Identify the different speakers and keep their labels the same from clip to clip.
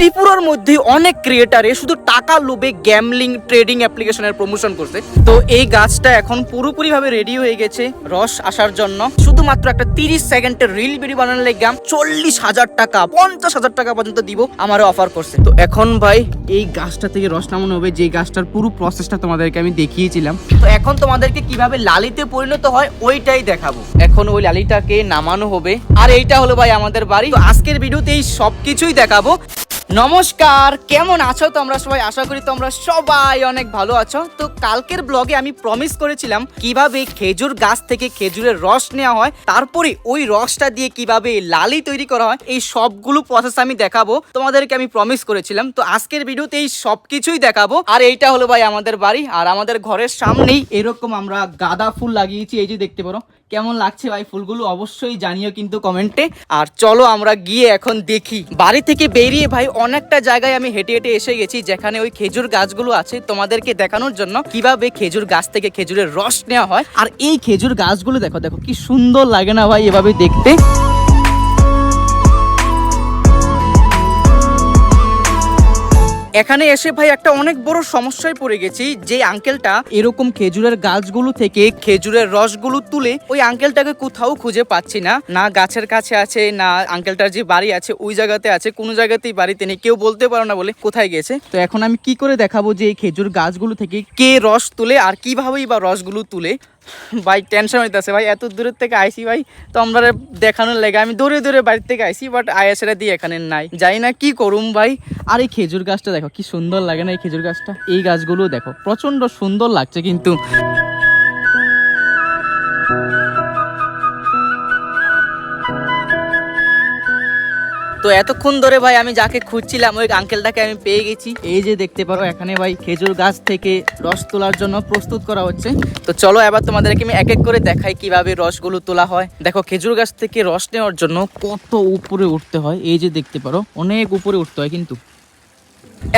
Speaker 1: ত্রিপুরার মধ্যে অনেক ক্রিয়েটারে শুধু টাকা লোভে গ্যামলিং ট্রেডিং অ্যাপ্লিকেশনের প্রমোশন করছে। তো এই গাছটা এখন পুরোপুরি ভাবে রেডি হয়ে গেছে রস আসার জন্য। শুধুমাত্র একটা 30 সেকেন্ডের রিল ভিডিও বানানোর লেগে 40,000 টাকা 50,000 টাকা পর্যন্ত দিব আমার অফার করছে। তো এখন ভাই এই গাছটা থেকে রস নামানো হবে, যে গাছটার পুরো প্রসেসটা তোমাদেরকে আমি দেখিয়েছিলাম। তো এখন তোমাদেরকে কিভাবে লালিতে পরিণত হয় ওইটাই দেখাবো। এখন ওই লালিটাকে নামানো হবে, আর এইটা হলো ভাই আমাদের বাড়ি। তো আজকের ভিডিওতে এই সবকিছুই দেখাবো। নমস্কার, কেমন আছো তোমরা সবাই? আশা করি তোমরা সবাই অনেক ভালো আছো। তো কালকের ব্লগে আমি প্রমিস করেছিলাম কিভাবে খেজুর গাছ থেকে খেজুরের রস নেওয়া হয়, তারপরে ওই রসটা দিয়ে কিভাবে লালি তৈরি করা হয়, এই সবগুলো প্রসেস আমি দেখাবো তোমাদেরকে, আমি প্রমিস করেছিলাম। তো আজকের ভিডিওতে এই সবকিছুই দেখাবো। আর এইটা হলো ভাই আমাদের বাড়ি, আর আমাদের ঘরের সামনেই এরকম আমরা গাঁদা ফুল লাগিয়েছি। এই যে দেখতে পারো, কেমন লাগছে ভাই ফুলগুলো অবশ্যই জানিও কিন্তু কমেন্টে। আর চলো আমরা গিয়ে এখন দেখি। বাড়ি থেকে বেরিয়ে ভাই অনেকটা জায়গায় আমি হেঁটে হেঁটে এসে গেছি, যেখানে ওই খেজুর গাছগুলো আছে তোমাদেরকে দেখানোর জন্য কিভাবে খেজুর গাছ থেকে খেজুরের রস নেওয়া হয়। আর এই খেজুর গাছগুলো দেখো দেখো কি সুন্দর লাগে না ভাই এভাবে দেখতে। এখানে এসে ভাই একটা অনেক বড় সমস্যায় পড়ে গেছি। যে আঙ্কেলটা এরকম খেজুরের গাছগুলো থেকে খেজুরের রসগুলো তুলে, ওই আঙ্কেলটাকে কোথাও খুঁজে পাচ্ছি না। না গাছের কাছে আছে, না আঙ্কেলটার যে বাড়ি আছে ওই জায়গাতে আছে, কোনো জায়গাতেই বাড়িতে নেই, কেউ বলতে পারো না বলে কোথায় গেছে। তো এখন আমি কি করে দেখাবো যে এই খেজুর গাছগুলো থেকে কে রস তুলে আর কিভাবেই বা রসগুলো তুলে। ভাই টেনশন হইতেছে ভাই, এত দূরের থেকে আইসি ভাই, তো আমরা দেখানোর লেগে আমি দৌড়ে দৌড়ে বাড়ির থেকে আইসি, বাট আয়াসেরা দিয়ে এখানে নাই, যাই না কি করুম ভাই। আর এই খেজুর গাছটা দেখো কি সুন্দর লাগে না, এই খেজুর গাছটা, এই গাছগুলো দেখো প্রচন্ড সুন্দর লাগছে কিন্তু। তো এতক্ষণ ধরে ভাই আমি যাকে খুঁজছিলাম ওই আঙ্কেলটাকে আমি পেয়ে গেছি। এই যে দেখতে পারো এখানে ভাই খেজুর গাছ থেকে রস তোলার জন্য প্রস্তুত করা হচ্ছে। তো চলো এবার তোমাদেরকে আমি এক এক করে দেখাই কিভাবে রসগুলো তোলা হয়। দেখো খেজুর গাছ থেকে রস নেওয়ার জন্য কত উপরে উঠতে হয়, এই যে দেখতে পারো অনেক উপরে উঠতে হয় কিন্তু।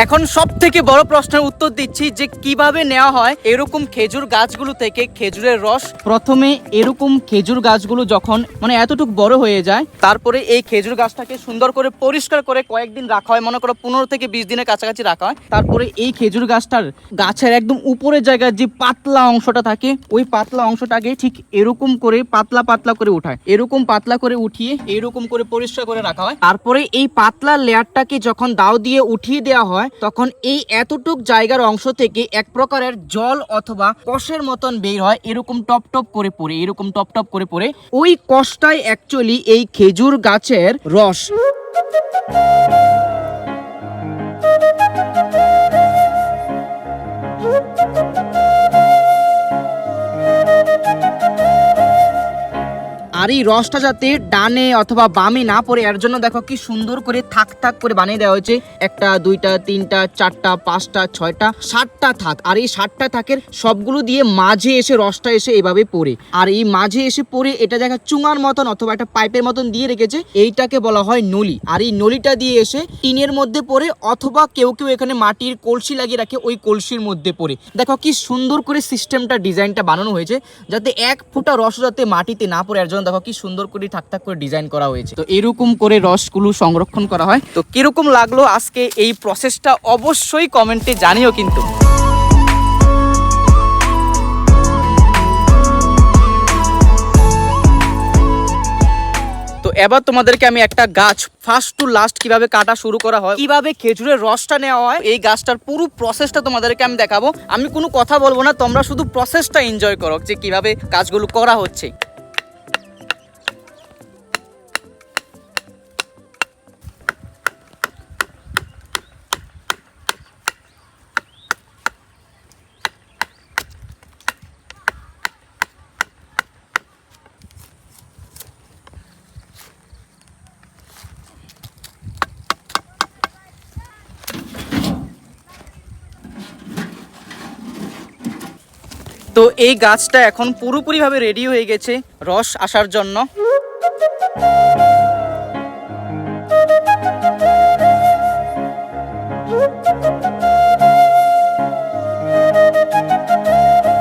Speaker 1: এখন সব থেকে বড় প্রশ্নের উত্তর দিচ্ছি যে কিভাবে নেওয়া হয় এরকম খেজুর গাছগুলো থেকে খেজুরের রস। প্রথমে এরকম খেজুর গাছগুলো যখন মানে এতটুকু বড় হয়ে যায়, তারপরে এই খেজুর গাছটাকে সুন্দর করে পরিষ্কার করে কয়েকদিন রাখা হয়, মনে করো 15 থেকে 20 দিনের কাছাকাছি রাখা হয়। তারপরে এই খেজুর গাছটার গাছের একদম উপরের জায়গায় যে পাতলা অংশটা থাকে, ওই পাতলা অংশটাকে ঠিক এরকম করে পাতলা পাতলা করে উঠায়, এরকম পাতলা করে উঠিয়ে এরকম করে পরিষ্কার করে রাখা হয়। তারপরে এই পাতলা লেয়ারটাকে যখন দাও দিয়ে উঠিয়ে দেওয়া হয়, তখন এই এতটুক জায়গার অংশ থেকে এক প্রকারের জল অথবা কষের মতন বের হয়, এরকম টপ টপ করে পড়ে, এরকম টপ টপ করে পড়ে। ওই কষটাই অ্যাকচুয়ালি এই খেজুর গাছের রস। আর এই রসটা যাতে ডানে অথবা বামে না পড়ে, এর জন্য দেখো কি সুন্দর করে থাক থাক করে বানিয়ে দেওয়া হয়েছে। 1টা 2টা 3টা 4টা 5টা 6টা 7টা থাক। আর এই 7টা থাকের সবগুলো দিয়ে মাঝে এসে রসটা এসে এভাবে পড়ে। আর এই মাঝে এসে পড়ে এটা দেখা চুঙার মতন অথবা একটা পাইপের মতন দিয়ে রেখেছে, এইটাকে বলা হয় নলি। আর এই নলিটা দিয়ে এসে টিনের মধ্যে পড়ে, অথবা কেউ কেউ এখানে মাটির কলসি লাগিয়ে রাখে, ওই কলসির মধ্যে পড়ে। দেখো কি সুন্দর করে সিস্টেমটা ডিজাইনটা বানানো হয়েছে, যাতে এক ফোঁটা রস যাতে মাটিতে না পড়ে। এর জন্য দেখো কি সুন্দর করে ঠাক ঠাক করে ডিজাইন করা হয়েছে। তো এরকম করে রসগুলো সংরক্ষণ করা হয়। তো কিরকম লাগলো আজকে এই প্রসেসটা অবশ্যই কমেন্টে জানিও কিন্তু। তো এবার তোমাদেরকে আমি একটা গাছ ফার্স্ট টু লাস্ট কিভাবে কাটা শুরু করা হয়, কিভাবে খেজুরের রসটা নেওয়া হয়, এই গাছটার পুরো প্রসেসটা তোমাদেরকে আমি দেখাবো। আমি কোনো কথা বলবো না, তোমরা শুধু প্রসেসটা এনজয় করো যে কিভাবে কাজগুলো করা হচ্ছে। তো এই গাছটা এখন পুরোপুরি ভাবে রেডি হয়ে গেছে রস আসার জন্য।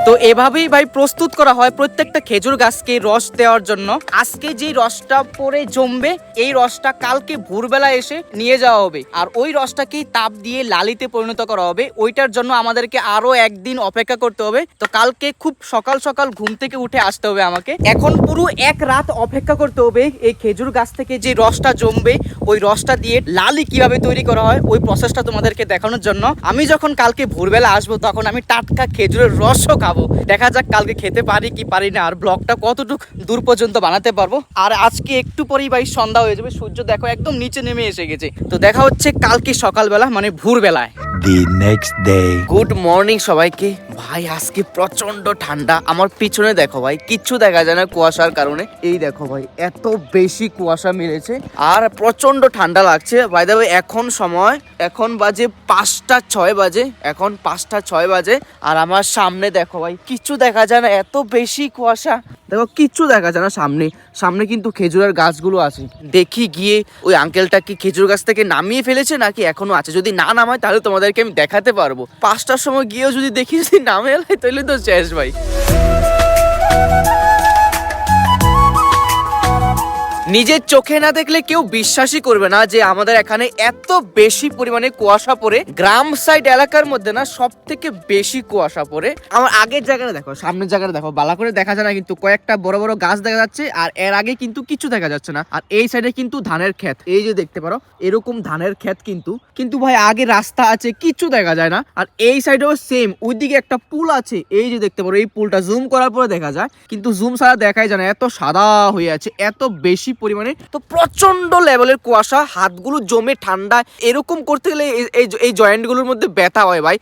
Speaker 1: তো এভাবেই ভাই প্রস্তুত করা হয় প্রত্যেকটা খেজুর গাছকে রস দেওয়ার জন্য। আজকে যে রসটা পরে জমবে এই রসটা কালকে ভোরবেলা এসে নিয়ে যাওয়া হবে, আর ওই রসটাকেই তাপ দিয়ে লালিতে পরিণত করা হবে। ওইটার জন্য আমাদেরকে আরো একদিন অপেক্ষা করতে হবে। তো কালকে খুব সকাল সকাল ঘুম থেকে উঠে আসতে হবে আমাকে। এখন পুরো এক রাত অপেক্ষা করতে হবে এই খেজুর গাছ থেকে যে রসটা জমবে ওই রসটা দিয়ে লালি কিভাবে তৈরি করা হয় ওই প্রসেসটা তোমাদেরকে দেখানোর জন্য। আমি যখন কালকে ভোরবেলা আসবো তখন আমি টাটকা খেজুরের রসও খাবো। দেখা যাক কালকে খেতে পারি কি পারি না, আর ব্লগটা কতটুকু দূর পর্যন্ত বানাতে পারবো। আর আজকে একটু পরেই ভাই সন্ধ্যা হয়ে যাবে, সূর্য দেখো একদম নিচে নেমে এসে গেছে। তো দেখা হচ্ছে কালকে সকালবেলা মানে ভোরবেলায়।
Speaker 2: The next day.
Speaker 1: Good morning সবাইকে। ভাই আজকে প্রচন্ড ঠান্ডা, আমার পিছনে দেখো ভাই কিচ্ছু দেখা যায় না কুয়াশার কারণে। এই দেখো ভাই এত বেশি কুয়াশা মিলেছে আর প্রচন্ড ঠান্ডা লাগছে। ভাই দেখো এখন বাজে 5:06 বাজে, এখন 5:06 বাজে। আর আমার সামনে দেখো ভাই কিচ্ছু দেখা যায় না, এত বেশি কুয়াশা। দেখো কিচ্ছু দেখা যায় না সামনে কিন্তু খেজুরের গাছগুলো আছে। দেখি গিয়ে ওই আঙ্কেলটা কি খেজুর গাছ থেকে নামিয়ে ফেলেছে নাকি এখনো আছে। যদি না নামায় তাহলে তোমাদেরকে আমি দেখাতে পারবো। 5টার সময় গিয়েও যদি দেখি যদি নামে এলাই তাহলে তো শেষ ভাই। নিজের চোখে না দেখলে কেউ বিশ্বাসই করবে না যে আমাদের এখানে এত বেশি পরিমাণে কুয়াশা পড়ে। গ্রাম সাইড এলাকার মধ্যে না সব থেকে বেশি কুয়াশা পড়ে। আমার আগের জায়গাটা দেখো, সামনের জায়গাটা দেখো, ভালো করে দেখা যায় না কিন্তু কয়েকটা বড় বড় গাছ দেখা যাচ্ছে, আর এর আগে কিন্তু কিছু দেখা যাচ্ছে না। আর এই সাইডে কিন্তু ধানের ক্ষেত, এই যে দেখতে পারো এরকম ধানের ক্ষেত কিন্তু ভাই আগে রাস্তা আছে কিছু দেখা যায় না। আর এই সাইডেও সেম, ওইদিকে একটা পুল আছে, এই যে দেখতে পারো এই পুলটা জুম করার পরে দেখা যায়, কিন্তু জুম ছাড়া দেখাই যায় না, এত সাদা হয়ে আছে এত বেশি পরিমাণে। তো প্রচন্ড লেভেলের কুয়াশা, হাতগুলো জমে ঠান্ডা, এরকম করতে গেলে এই জয়েন্টগুলোর মধ্যে ব্যথা হয় ভাই,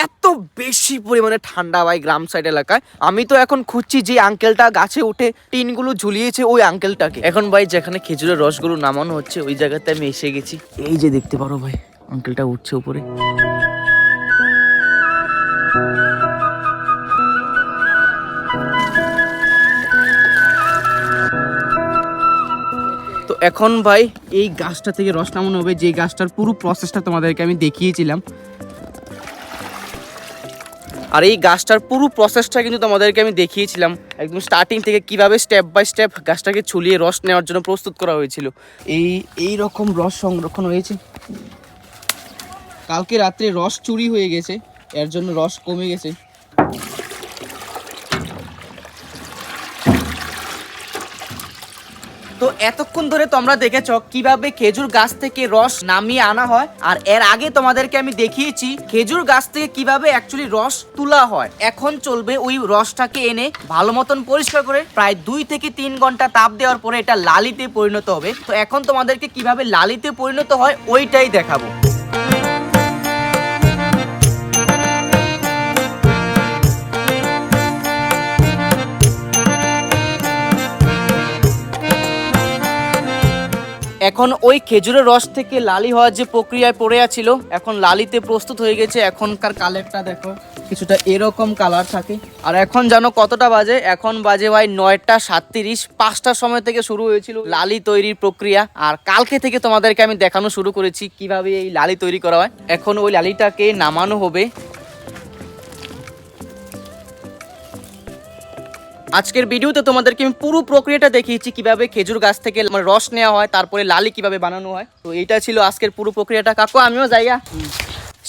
Speaker 1: এত বেশি পরিমাণে ঠান্ডা ভাই গ্রাম সাইড এলাকায়। আমি তো এখন খুঁজছি যে আঙ্কেলটা গাছে উঠে টিনগুলো ঝুলিয়েছে ওই আঙ্কেলটাকে। এখন ভাই যেখানে খেজুরের রসগুলো নামানো হচ্ছে ওই জায়গাতে আমি এসে গেছি। এই যে দেখতে পারো ভাই আঙ্কেলটা উঠছে উপরে। তো এখন ভাই এই গাছটা থেকে রস নামানো হবে, যে গাছটার পুরো প্রসেসটা তোমাদেরকে আমি দেখিয়েছিলাম। আর এই গাছটার পুরো প্রসেসটা কিন্তু তোমাদেরকে আমি দেখিয়েছিলাম একদম স্টার্টিং থেকে, কিভাবে স্টেপ বাই স্টেপ গাছটাকে ছুলিয়ে রস নেওয়ার জন্য প্রস্তুত করা হয়েছিল। এই রকম রস সংরক্ষণ হয়েছে। কালকে রাত্রে রস চুরি হয়ে গেছে, এর জন্য রস কমে গেছে। তো এতক্ষণ ধরে তোমরা দেখেছো কিভাবে খেজুর গাছ থেকে রস নামিয়ে আনা হয়, আর এর আগে তোমাদেরকে আমি দেখিয়েছি খেজুর গাছ থেকে কিভাবে অ্যাকচুয়ালি রস তোলা হয়। এখন চলবে ওই রসটাকে এনে ভালো মতন পরিষ্কার করে প্রায় 2 থেকে 3 ঘন্টা তাপ দেওয়ার পরে এটা লালিতে পরিণত হবে। তো এখন তোমাদেরকে কিভাবে লালিতে পরিণত হয় ওইটাই দেখাবো। এখন ওই খেজুরের রস থেকে লালি হওয়ার যে প্রক্রিয়ায় পড়ে ছিল, এখন লালিতে প্রস্তুত হয়ে গেছে। এখনকার কালারটা দেখো কিছুটা এরকম কালার থাকে। আর এখন জানো কতটা বাজে? এখন বাজে ভাই 9:37। 5টার সময় থেকে শুরু হয়েছিল লালি তৈরির প্রক্রিয়া, আর কালকে থেকে তোমাদেরকে আমি দেখানো শুরু করেছি কিভাবে এই লালি তৈরি করা হয়। এখন ওই লালিটাকে নামানো হবে। আজকের ভিডিওতে তোমাদেরকে আমি পুরো প্রক্রিয়াটা দেখিয়েছি কিভাবে খেজুর গাছ থেকে রস নেওয়া হয়, তারপরে লালি কিভাবে বানানো হয়। তো এইটা ছিল আজকের পুরো প্রক্রিয়াটা। কাকু আমিও যাইয়া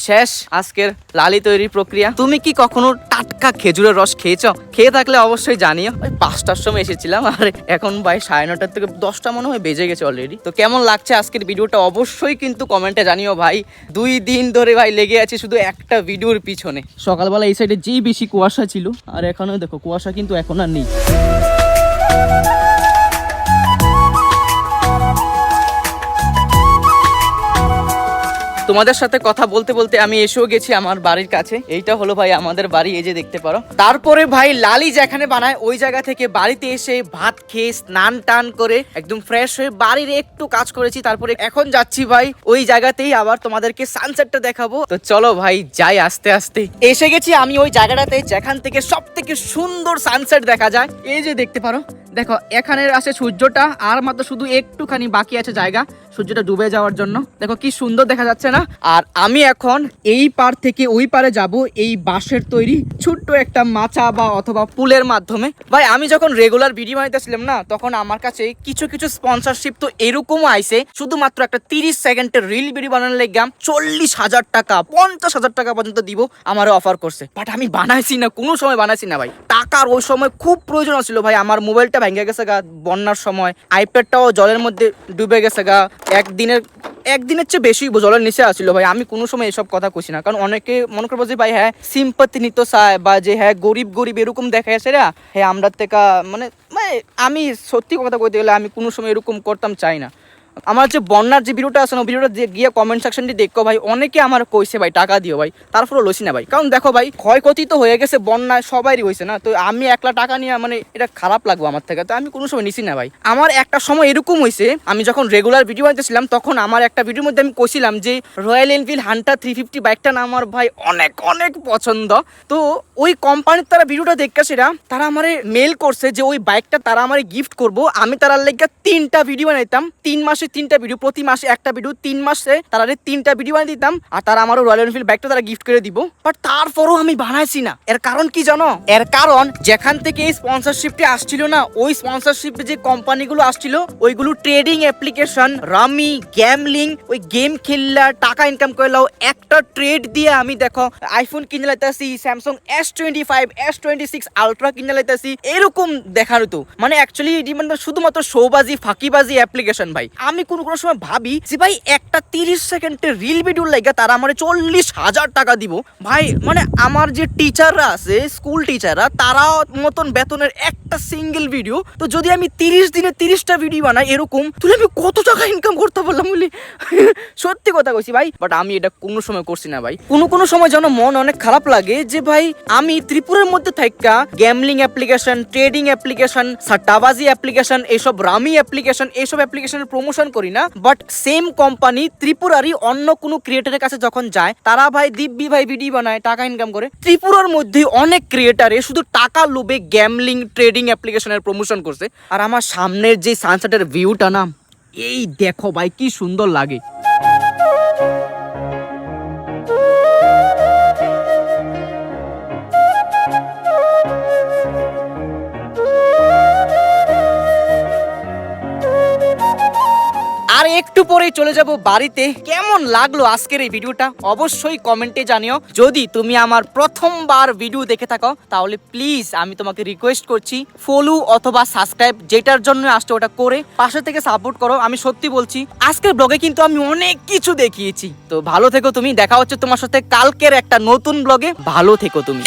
Speaker 1: শেষ আজকের লালি তৈরির প্রক্রিয়া। তুমি কি কখনো টাটকা খেজুরের রস খেয়েছো? খেয়ে থাকলে অবশ্যই জানিও। ওই 5টার সময় এসেছিলাম আর এখন ভাই 9:30 থেকে 10টা মনে হয় বেজে গেছে অলরেডি। তো কেমন লাগছে আজকের ভিডিওটা অবশ্যই কিন্তু কমেন্টে জানিও ভাই। 2 দিন ধরে ভাই লেগে আছে শুধু একটা ভিডিওর পিছনে। সকালবেলা এই সাইডে যেই বেশি কুয়াশা ছিল, আর এখনো দেখো কুয়াশা কিন্তু এখন আর নেই। তোমাদের সাথে কথা বলতে বলতে আমি এসেও গেছি আমার বাড়ির কাছে। এইটা হলো ভাই আমাদের বাড়ি, এই যে দেখতে পারো। তারপরে ভাই লালি যেখানে বানায় ওই জায়গা থেকে বাড়িতে এসে ভাত খেয়ে স্নান টান করে একদম ফ্রেশ হয়ে বাড়ির একটু কাজ করেছি। তারপরে এখন যাচ্ছি ভাই ওই জায়গাতেই আবার তোমাদেরকে সানসেটটা দেখাবো। তো চলো ভাই যাই আস্তে আস্তে। এসে গেছি আমি ওই জায়গাটাতে যেখান থেকে সব থেকে সুন্দর সানসেট দেখা যায়। এই যে দেখতে পারো, দেখো এখানে আছে সূর্যটা, আর মাত্র শুধু একটুখানি বাকি আছে জায়গা, সূর্যটা ডুবে যাওয়ার জন্য। দেখো কি সুন্দর দেখা যাচ্ছে না। আর আমি এখন এই পার থেকে ওই পারে যাব এই বাঁশের তৈরি ছোট্ট একটা মাচা বা অথবা পুলের মাধ্যমে। ভাই আমি যখন রেগুলার ভিডিও বানাইতেছিলাম না, তখন আমার কাছে কিছু কিছু স্পন্সরশিপ তো এরকমও আইছে, শুধুমাত্র একটা 30 সেকেন্ডের রিল ভিডিও বানানোর লেগে 40,000 টাকা 50,000 টাকা পর্যন্ত দিব আমার অফার করছে। বাট আমি বানাইছি না, কোনো সময় বানাইছি না ভাই। টাকার ওই সময় খুব প্রয়োজন ছিল ভাই। আমার মোবাইলটা ভেঙে গেছে গা বন্যার সময়, আইপ্যাডটাও জলের মধ্যে ডুবে গেছে গা, একদিনের চেয়ে বেশি জলের নিচে আসছিল ভাই। আমি কোনো সময় এসব কথা কইছি না, কারণ অনেকে মনে করবো যে ভাই হ্যাঁ সিম্পাতি নিতে চায় বা যে হ্যাঁ গরিব এরকম দেখায় সেরা হ্যাঁ আমরা থেকে মানে আমি সত্যি কথা কইতে গেলে আমি কোনো সময় এরকম করতাম চাই না। আমার যে বন্যার যে ভিডিওটা আছে না, ভিডিওটা গিয়ে কমেন্ট সেকশনটি দেখো ভাই, অনেকে আমার কইছে ভাই টাকা দিও ভাই, তারপরে লইছি না ভাই। কারণ দেখো ভাই ক্ষয়ক্ষতি তো হয়ে গেছে, বন্যায় সবারই হয়েছে না, তো আমি একলা টাকা নিয়ে মানে এটা খারাপ লাগবো আমার থেকে, তো আমি কোনো সময় নিছি না ভাই। আমার একটা সময় এরকম হয়েছে, আমি যখন রেগুলার ভিডিও বানাইতেছিলাম তখন আমার একটা ভিডিওর মধ্যে আমি কইছিলাম যে রয়্যাল এনফিল্ড হান্টার 350 বাইকটা না আমার ভাই অনেক অনেক পছন্দ। তো ওই কোম্পানির তারা ভিডিওটা দেখতেছিলাম, তারা আমারে মেল করছে যে ওই বাইকটা তারা আমারে গিফট করবো। আমি তার লেগে 3টা ভিডিও বানাইতাম, 3 মাসে 3টা ভিডিও, প্রতি মাসে একটা ভিডিও, 3 মাসে তারা 3টা ভিডিও বানিয়ে দিতাম, আর তারা আমারও রয়্যাল এনফিল্ড বাইকটা তারা গিফট করে দিব। বাট তারপরও আমি বানাইছি না। এর কারণ কি জানো? এর কারণ যেখান থেকে এই স্পন্সরশিপটি আসছিল না, ওই স্পন্সরশিপে যে কোম্পানিগুলো আসছিল ওইগুলো ট্রেডিং অ্যাপ্লিকেশন, রামি, গ্যামলিং, ওই গেম খেললা টাকা ইনকাম করলাও। একটা ট্রেড দিয়ে আমি দেখো আইফোন কিনে লাইতেছি, স্যামসাং S25, S26 আলট্রা কিনে লাইতেছি, এরকম দেখানো তো মানে অ্যাকচুয়ালি এটি মানে শুধুমাত্র শোবাজি ফাঁকিবাজি অ্যাপ্লিকেশন ভাই। আমি কোনো সময় ভাবি যে ভাই একটা 30 সেকেন্ডের রিল ভিডিওর লাগে তারা আমার 40,000 টাকা দিব ভাই। মানে আমার যে টিচাররা আছে, স্কুল টিচাররা, তারা মতন বেতনের একটা সিঙ্গেল ভিডিও, তো যদি আমি 30 দিনে 30টা ভিডিও বানাই এরকম, তাহলে আমি কত টাকা ইনকাম করতে পারলাম বলি। সত্যি কথা কইছি ভাই। বাট আমি এটা কোনো সময় করছি না ভাই। কোনো সময় যেন মন অনেক খারাপ লাগে যে ভাই আমি ত্রিপুরার মধ্যে থাকা গ্যামলিং অ্যাপ্লিকেশন, ট্রেডিং অ্যাপ্লিকেশন, সাট্টাবাজি অ্যাপ্লিকেশন, এইসব রামি অ্যাপ্লিকেশন, এইসব অ্যাপ্লিকেশনের প্রমোশন করি না। বাট সেম কোম্পানি ত্রিপুরারই অন্য কোনো ক্রিয়েটারের কাছে যখন যায়, তারা ভাই দিব্যি ভাই ভিডিও বানায়, টাকা ইনকাম করে। ত্রিপুরার মধ্যে অনেক ক্রিয়েটারে শুধু টাকা লোভে গ্যামলিং ট্রেডিং অ্যাপ্লিকেশনের প্রমোশন করছে। আর আমার সামনের যে সানসেটের ভিউটা না, এই দেখো ভাই কি সুন্দর লাগে। আর একটু পরেই চলে যাব বাড়িতে। কেমন লাগলো আজকের এই ভিডিওটা অবশ্যই কমেন্টে জানিও। যদি তুমি আমার প্রথমবার ভিডিও দেখে থাকো তাহলে প্লিজ আমি তোমাকে রিকোয়েস্ট করছি ফলো অথবা সাবস্ক্রাইব, যেটার জন্য আসছে ওটা করে পাশে থেকে সাপোর্ট করো। আমি সত্যি বলছি আজকের ব্লগে কিন্তু আমি অনেক কিছু দেখিয়েছি। তো ভালো থেকো তুমি, দেখা হচ্ছে তোমার সাথে কালকের একটা নতুন ব্লগে। ভালো থেকো তুমি।